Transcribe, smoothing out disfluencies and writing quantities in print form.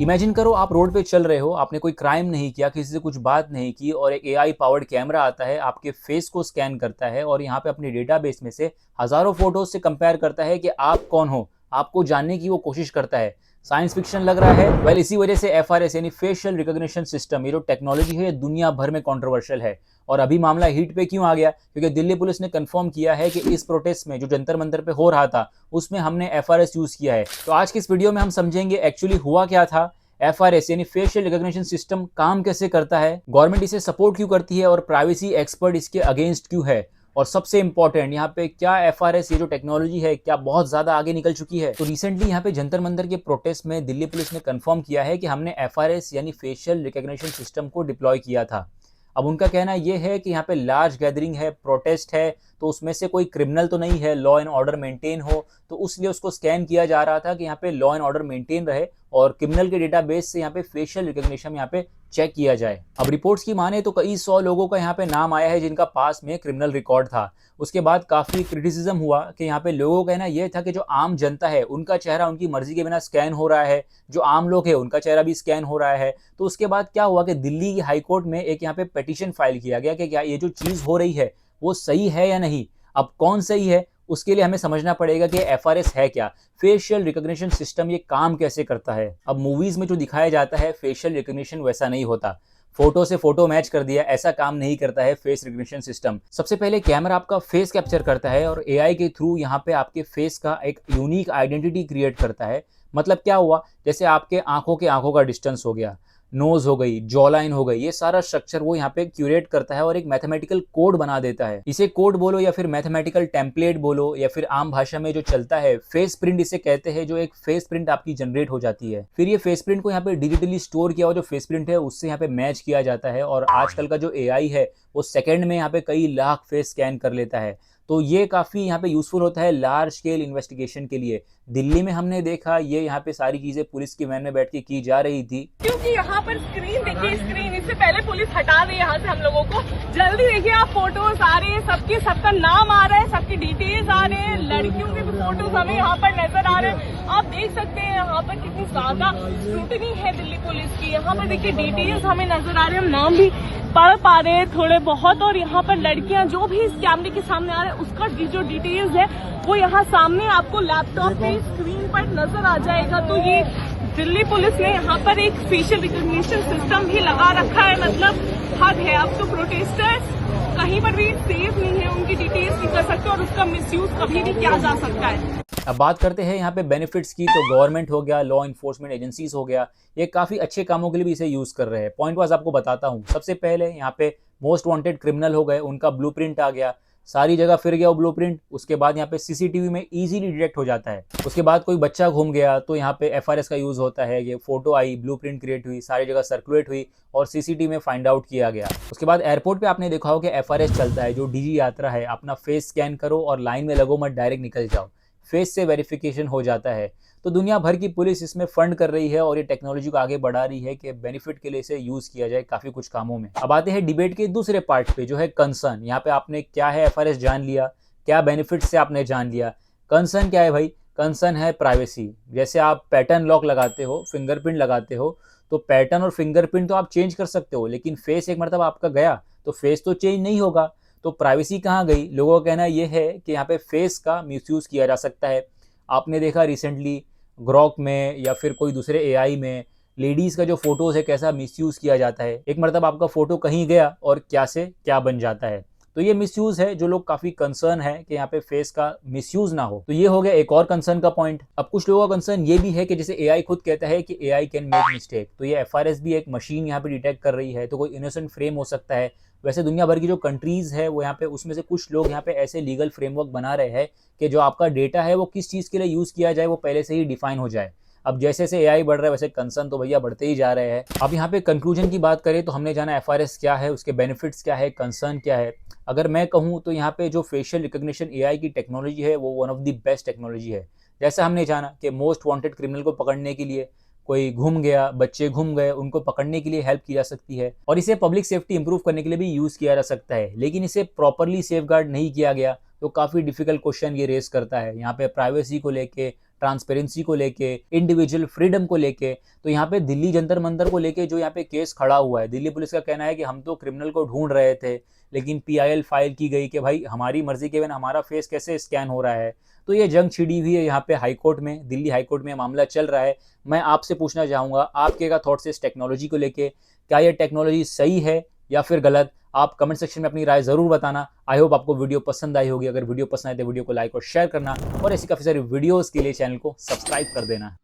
Imagine करो आप road पे चल रहे हो, आपने कोई क्राइम नहीं किया, किसी से कुछ बात नहीं की और एक एआई पावर्ड कैमरा आता है, आपके फेस को स्कैन करता है और यहाँ पे अपने डेटाबेस में से हजारों फोटोज से कंपेयर करता है कि आप कौन हो, आपको जानने की वो कोशिश करता है। साइंस फिक्शन लग रहा है? वेल, इसी वजह से एफआरएस यानी फेशियल रिकॉग्निशन सिस्टम, ये जो टेक्नोलॉजी है ये दुनिया भर में कंट्रोवर्शियल है। और अभी मामला हीट पे क्यों आ गया? क्योंकि दिल्ली पुलिस ने कंफर्म किया है कि इस प्रोटेस्ट में जो जंतर मंतर पे हो रहा था उसमें हमने एफआरएस यूज किया है। तो आज की इस वीडियो में हम समझेंगे एक्चुअली हुआ क्या था, एफआरएस यानी फेशियल रिकॉग्निशन सिस्टम काम कैसे करता है, गवर्नमेंट इसे सपोर्ट क्यों करती है और प्राइवेसी एक्सपर्ट इसके अगेंस्ट क्यों है, और सबसे इंपॉर्टेंट यहाँ पे क्या एफआरएस ये जो टेक्नोलॉजी है क्या बहुत ज्यादा आगे निकल चुकी है। तो रिसेंटली यहाँ पे जंतर मंतर के प्रोटेस्ट में दिल्ली पुलिस ने कंफर्म किया है कि हमने एफआरएस यानी फेशियल रिकॉग्निशन सिस्टम को डिप्लॉय किया था। अब उनका कहना यह है कि यहाँ पे लार्ज गैदरिंग है, प्रोटेस्ट है, तो उसमें से कोई क्रिमिनल तो नहीं है, लॉ एंड ऑर्डर मेंटेन हो, तो उसलिए उसको स्कैन किया जा रहा था कि यहाँ पे लॉ एंड ऑर्डर मेंटेन रहे और क्रिमिनल के डेटाबेस से यहाँ पे फेशियल रिकॉग्निशन यहाँ पे चेक किया जाए। अब रिपोर्ट्स की माने तो कई 100 लोगों का यहाँ पे नाम आया है जिनका पास में क्रिमिनल रिकॉर्ड था। उसके बाद काफी क्रिटिसिज्म हुआ कि यहाँ पे लोगों का कहना यह था कि जो आम जनता है उनका चेहरा उनकी मर्जी के बिना स्कैन हो रहा है, जो आम लोग है उनका चेहरा भी स्कैन हो रहा है। तो उसके बाद क्या हुआ कि दिल्ली की हाईकोर्ट में एक यहाँ पे पिटीशन फाइल किया गया कि क्या ये जो चीज हो रही है वो सही है या नहीं। अब कौन सही है उसके लिए हमें समझना पड़ेगा कि एफआरएस है क्या, फेशियल रिकॉग्निशन सिस्टम ये काम कैसे करता है। अब मूवीज में जो दिखाया जाता है फेशियल रिकॉग्निशन वैसा नहीं होता, फोटो से फोटो मैच कर दिया, ऐसा काम नहीं करता है फेस रिकॉग्निशन सिस्टम। सबसे पहले कैमरा आपका फेस कैप्चर करता है और एआई के थ्रू यहाँ पे आपके फेस का एक यूनिक आइडेंटिटी क्रिएट करता है। मतलब क्या हुआ, जैसे आपके आंखों के आंखों का डिस्टेंस हो गया, नोज हो गई, जॉ लाइन हो गई, ये सारा स्ट्रक्चर वो यहाँ पे क्यूरेट करता है और एक मैथमेटिकल कोड बना देता है। इसे कोड बोलो या फिर मैथमेटिकल टेम्पलेट बोलो या फिर आम भाषा में जो चलता है फेस प्रिंट इसे कहते हैं, जो एक फेस प्रिंट आपकी जनरेट हो जाती है। फिर ये फेस प्रिंट को यहाँ पे डिजिटली स्टोर किया हुआ जो फेस प्रिंट है उससे यहाँ पे मैच किया जाता है और आजकल का जो एआई है वो सेकंड में यहाँ पे कई लाख फेस स्कैन कर लेता है। तो ये काफी यहाँ पे यूजफुल होता है लार्ज स्केल इन्वेस्टिगेशन के लिए। दिल्ली में हमने देखा ये यहाँ पे सारी चीजें पुलिस की वैन में बैठ के की जा रही थी, क्योंकि यहाँ पर स्क्रीन देखिए, स्क्रीन इससे पहले पुलिस हटा दे यहाँ से हम लोगों को। जल्दी देखिए, आप फोटोज आ रहे हैं, सबके सबका नाम आ रहा है, सबकी डिटेल्स आ रहे हैं, लड़कियों के भी फोटोज हमें यहाँ पर नजर आ रहे हैं। आप देख सकते हैं यहाँ पर कितनी ज्यादा स्क्रूटनी है दिल्ली पुलिस की। यहाँ पर देखिए डिटेल्स हमें नजर आ रहे हैं, हम नाम भी पढ़ पा रहे हैं थोड़े बहुत। और यहाँ पर लड़कियां जो भी इस कैमरे के सामने आ रहे हैं उसका जो डिटेल्स है वो यहाँ सामने आपको लैपटॉप पे स्क्रीन पर नजर आ जाएगा। तो ये दिल्ली पुलिस ने यहाँ पर एक फेशियल रिकॉग्निशन सिस्टम भी लगा रखा है, मतलब हद है। अब तो प्रोटेस्टर्स कहीं पर भी सेफ नहीं है, उनकी डिटेल्स नहीं कर सकते और उसका मिसयूज कभी भी किया जा सकता है। अब बात करते हैं यहाँ पे बेनिफिट्स की। तो गवर्नमेंट हो गया, लॉ इन्फोर्समेंट एजेंसीज हो गया, ये काफी अच्छे कामों के लिए भी इसे यूज कर रहे हैं। पॉइंट वाइज आपको बताता हूँ। सबसे पहले यहाँ पे मोस्ट वांटेड क्रिमिनल हो गए, उनका ब्लूप्रिंट आ गया, सारी जगह फिर गया वो ब्लूप्रिंट। उसके बाद यहाँ पे सीसीटीवी में इजीली डिटेक्ट हो जाता है। उसके बाद कोई बच्चा घूम गया तो यहाँ पे एफआरएस का यूज होता है, ये फोटो आई, ब्लूप्रिंट क्रिएट हुई, सारी जगह सर्कुलेट हुई और सीसीटीवी में फाइंड आउट किया गया। उसके बाद एयरपोर्ट पे आपने देखा हो कि एफआरएस चलता है, जो डीजी यात्रा है, अपना फेस स्कैन करो और लाइन में लगो मत, डायरेक्ट निकल जाओ, फेस से वेरिफिकेशन हो जाता है। तो दुनिया भर की पुलिस इसमें फंड कर रही है और ये टेक्नोलॉजी को आगे बढ़ा रही है कि बेनिफिट के लिए इसे यूज किया जाए काफी कुछ कामों में। अब आते हैं डिबेट के दूसरे पार्ट पे, जो है कंसर्न। यहाँ पे आपने क्या है एफआरएस जान लिया, क्या बेनिफिट से आपने जान लिया। कंसर्न क्या है भाई? कंसर्न है प्राइवेसी। जैसे आप पैटर्न लॉक लगाते हो, फिंगरप्रिंट लगाते हो, तो पैटर्न और फिंगरप्रिंट तो आप चेंज कर सकते हो, लेकिन फेस एक मरतबा आपका गया तो फेस तो चेंज नहीं होगा। तो प्राइवेसी कहाँ गई? लोगों का कहना यह है कि यहाँ पे फेस का मिसयूज किया जा सकता है। आपने देखा रिसेंटली ग्रॉक में या फिर कोई दूसरे एआई में लेडीज का जो फोटोज है कैसा मिसयूज किया जाता है। एक मरतबा आपका फोटो कहीं गया और क्या से क्या बन जाता है। तो ये मिसयूज है जो लोग काफी कंसर्न है कि यहाँ पे फेस का मिसयूज ना हो। तो ये हो गया एक और कंसर्न का पॉइंट। अब कुछ लोगों का कंसर्न ये भी है कि जैसे एआई खुद कहता है कि एआई कैन मेक मिस्टेक, तो ये एफआरएस भी एक मशीन यहाँ पे डिटेक्ट कर रही है, तो कोई इनोसेंट फ्रेम हो सकता है। वैसे दुनिया भर की जो कंट्रीज है वो यहाँ पे, उसमें से कुछ लोग यहाँ पे ऐसे लीगल फ्रेमवर्क बना रहे हैं कि जो आपका डेटा है वो किस चीज के लिए यूज किया जाए वो पहले से ही डिफाइन हो जाए। अब जैसे जैसे एआई बढ़ रहा है वैसे कंसर्न तो भैया बढ़ते ही जा रहे हैं। अब यहाँ पे कंक्लूजन की बात करें तो हमने जाना एफआरएस क्या है, उसके बेनिफिट्स क्या है, कंसर्न क्या है। अगर मैं कहूँ तो यहाँ पे जो फेशियल रिकॉग्निशन एआई की टेक्नोलॉजी है वो one of the best technology है। जैसा हमने जाना कि मोस्ट वांटेड क्रिमिनल को पकड़ने के लिए, कोई घूम गया, बच्चे घूम गए, उनको पकड़ने के लिए हेल्प की जा सकती है और इसे पब्लिक सेफ्टी इंप्रूव करने के लिए भी यूज किया जा सकता है। लेकिन इसे प्रॉपरली सेफगार्ड नहीं किया गया तो काफी डिफिकल्ट क्वेश्चन ये रेस करता है। यहाँ पे प्राइवेसी को लेके, ट्रांसपेरेंसी को लेके, इंडिविजुअल फ्रीडम को लेके। तो यहाँ पे दिल्ली जंतर मंतर को लेके जो यहाँ पे केस खड़ा हुआ है, दिल्ली पुलिस का कहना है कि हम तो क्रिमिनल को ढूंढ रहे थे, लेकिन PIL फाइल की गई कि भाई हमारी मर्जी के बिना हमारा फेस कैसे स्कैन हो रहा है। तो ये जंग छिड़ी हुई है यहाँ पे हाईकोर्ट में, दिल्ली हाईकोर्ट में मामला चल रहा है। मैं आपसे पूछना चाहूँगा आपके क्या थॉट्स है इस टेक्नोलॉजी को लेके, क्या ये टेक्नोलॉजी सही है या फिर गलत? आप कमेंट सेक्शन में अपनी राय जरूर बताना। आई होप आपको वीडियो पसंद आई होगी। अगर वीडियो पसंद आए तो वीडियो को लाइक और शेयर करना, और ऐसी काफ़ी सारी वीडियोज़ के लिए चैनल को सब्सक्राइब कर देना।